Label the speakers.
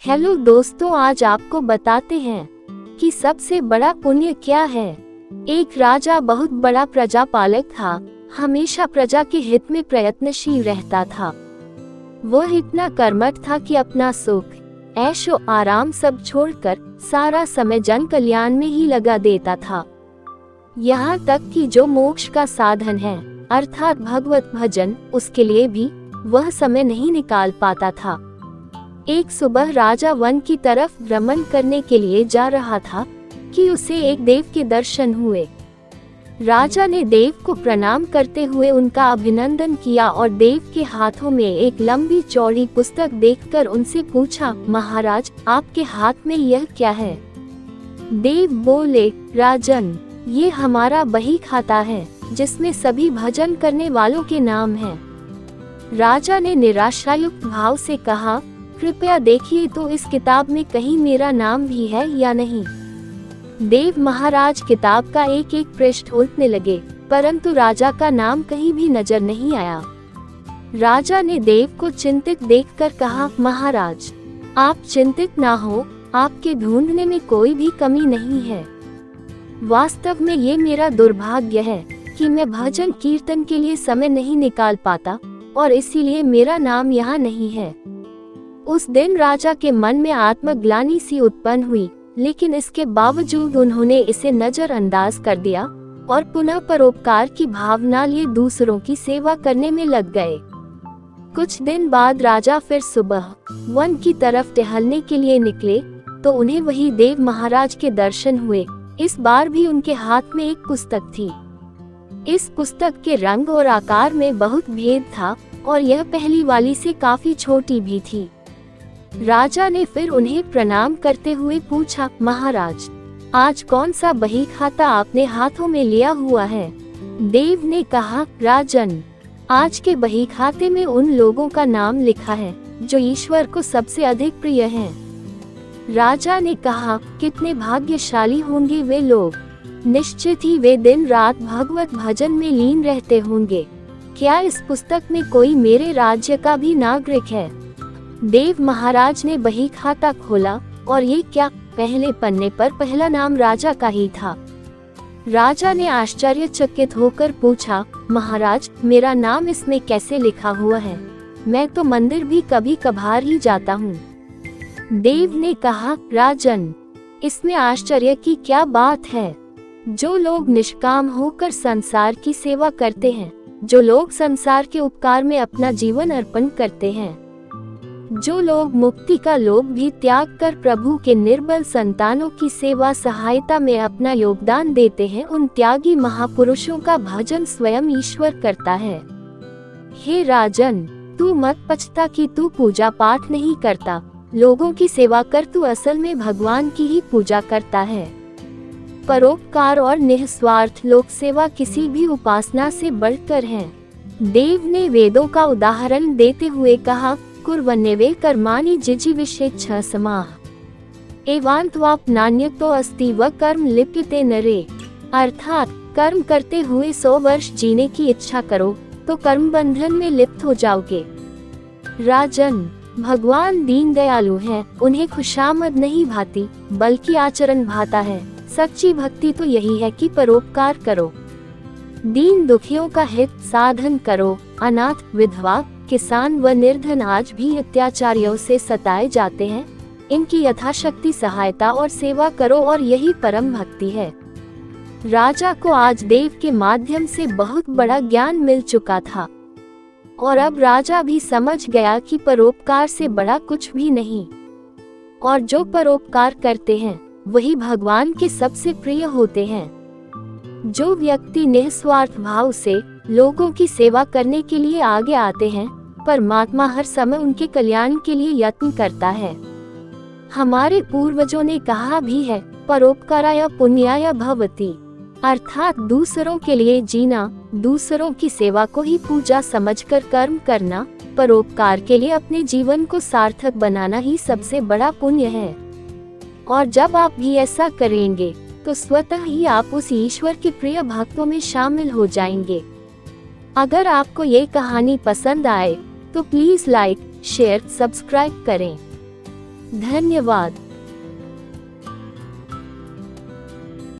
Speaker 1: Hello दोस्तों, आज आपको बताते हैं कि सबसे बड़ा पुण्य क्या है। एक राजा बहुत बड़ा प्रजापालक था, हमेशा प्रजा के हित में प्रयत्नशील रहता था। वह इतना कर्मठ था कि अपना सुख, ऐशो आराम सब छोड़कर सारा समय जन कल्याण में ही लगा देता था। यहाँ तक कि जो मोक्ष का साधन है अर्थात भगवत भजन, उसके लिए भी वह समय नहीं निकाल पाता था। एक सुबह राजा वन की तरफ भ्रमण करने के लिए जा रहा था कि उसे एक देव के दर्शन हुए। राजा ने देव को प्रणाम करते हुए उनका अभिनंदन किया और देव के हाथों में एक लंबी चौड़ी पुस्तक देखकर उनसे पूछा, महाराज आपके हाथ में यह क्या है? देव बोले, राजन ये हमारा बही खाता है जिसमें सभी भजन करने वालों के नाम हैं। राजा ने निराशायुक्त भाव से कहा, कृपया देखिए तो इस किताब में कहीं मेरा नाम भी है या नहीं। देव महाराज किताब का एक एक पृष्ठ उलटने लगे, परंतु राजा का नाम कहीं भी नजर नहीं आया। राजा ने देव को चिंतित देखकर कहा, महाराज आप चिंतित ना हो, आपके ढूंढने में कोई भी कमी नहीं है। वास्तव में ये मेरा दुर्भाग्य है कि मैं भजन कीर्तन के लिए समय नहीं निकाल पाता और इसीलिए मेरा नाम यहाँ नहीं है। उस दिन राजा के मन में आत्मग्लानि सी उत्पन्न हुई, लेकिन इसके बावजूद उन्होंने इसे नजरअंदाज कर दिया और पुनः परोपकार की भावना लिए दूसरों की सेवा करने में लग गए। कुछ दिन बाद राजा फिर सुबह वन की तरफ टहलने के लिए निकले तो उन्हें वही देव महाराज के दर्शन हुए। इस बार भी उनके हाथ में एक पुस्तक थी। इस पुस्तक के रंग और आकार में बहुत भेद था और यह पहली वाली से काफी छोटी भी थी। राजा ने फिर उन्हें प्रणाम करते हुए पूछा, महाराज आज कौन सा बही खाता आपने हाथों में लिया हुआ है? देव ने कहा, राजन आज के बही खाते में उन लोगों का नाम लिखा है जो ईश्वर को सबसे अधिक प्रिय हैं। राजा ने कहा, कितने भाग्यशाली होंगे वे लोग, निश्चित ही वे दिन रात भगवत भजन में लीन रहते होंगे। क्या इस पुस्तक में कोई मेरे राज्य का भी नागरिक है? देव महाराज ने बही खाता खोला और ये क्या, पहले पन्ने पर पहला नाम राजा का ही था। राजा ने आश्चर्यचकित होकर पूछा, महाराज मेरा नाम इसमें कैसे लिखा हुआ है? मैं तो मंदिर भी कभी कभार ही जाता हूँ। देव ने कहा, राजन इसमें आश्चर्य की क्या बात है? जो लोग निष्काम होकर संसार की सेवा करते हैं, जो लोग संसार के उपकार में अपना जीवन अर्पण करते हैं, जो लोग मुक्ति का लोभ भी त्याग कर प्रभु के निर्बल संतानों की सेवा सहायता में अपना योगदान देते हैं, उन त्यागी महापुरुषों का भजन स्वयं ईश्वर करता है। हे राजन तू मत पछता कि तू पूजा पाठ नहीं करता, लोगों की सेवा कर, तू असल में भगवान की ही पूजा करता है। परोपकार और निस्वार्थ लोक सेवा किसी भी उपासना से बढ़कर है। देव ने वेदों का उदाहरण देते हुए कहा, कुर्वन्नेवे कर्माणि जिजीविषेच्छा समाः एवान्त्वाप नान्यतो अस्ति व कर्म लिप्यते नरे। अर्थात कर्म करते हुए 100 वर्ष जीने की इच्छा करो तो कर्म बंधन में लिप्त हो जाओगे। राजन भगवान दीन दयालु हैं, उन्हें खुशामद नहीं भाती बल्कि आचरण भाता है। सच्ची भक्ति तो यही है कि परोपकार करो, दीन दुखियों का हित साधन करो। अनाथ, विधवा, किसान व निर्धन आज भी अत्याचारियों से सताए जाते हैं, इनकी यथाशक्ति सहायता और सेवा करो और यही परम भक्ति है। राजा को आज देव के माध्यम से बहुत बड़ा ज्ञान मिल चुका था और अब राजा भी समझ गया कि परोपकार से बड़ा कुछ भी नहीं, और जो परोपकार करते हैं वही भगवान के सबसे प्रिय होते हैं। जो व्यक्ति निस्वार्थ भाव से लोगों की सेवा करने के लिए आगे आते हैं, परमात्मा हर समय उनके कल्याण के लिए यत्न करता है। हमारे पूर्वजों ने कहा भी है, परोपकाराय पुण्याय भवति, अर्थात दूसरों के लिए जीना, दूसरों की सेवा को ही पूजा समझकर कर्म करना, परोपकार के लिए अपने जीवन को सार्थक बनाना ही सबसे बड़ा पुण्य है। और जब आप भी ऐसा करेंगे तो स्वतः ही आप उस ईश्वर के प्रिय भक्तों में शामिल हो जाएंगे। अगर आपको ये कहानी पसंद आए तो प्लीज लाइक, शेयर, सब्सक्राइब करें। धन्यवाद।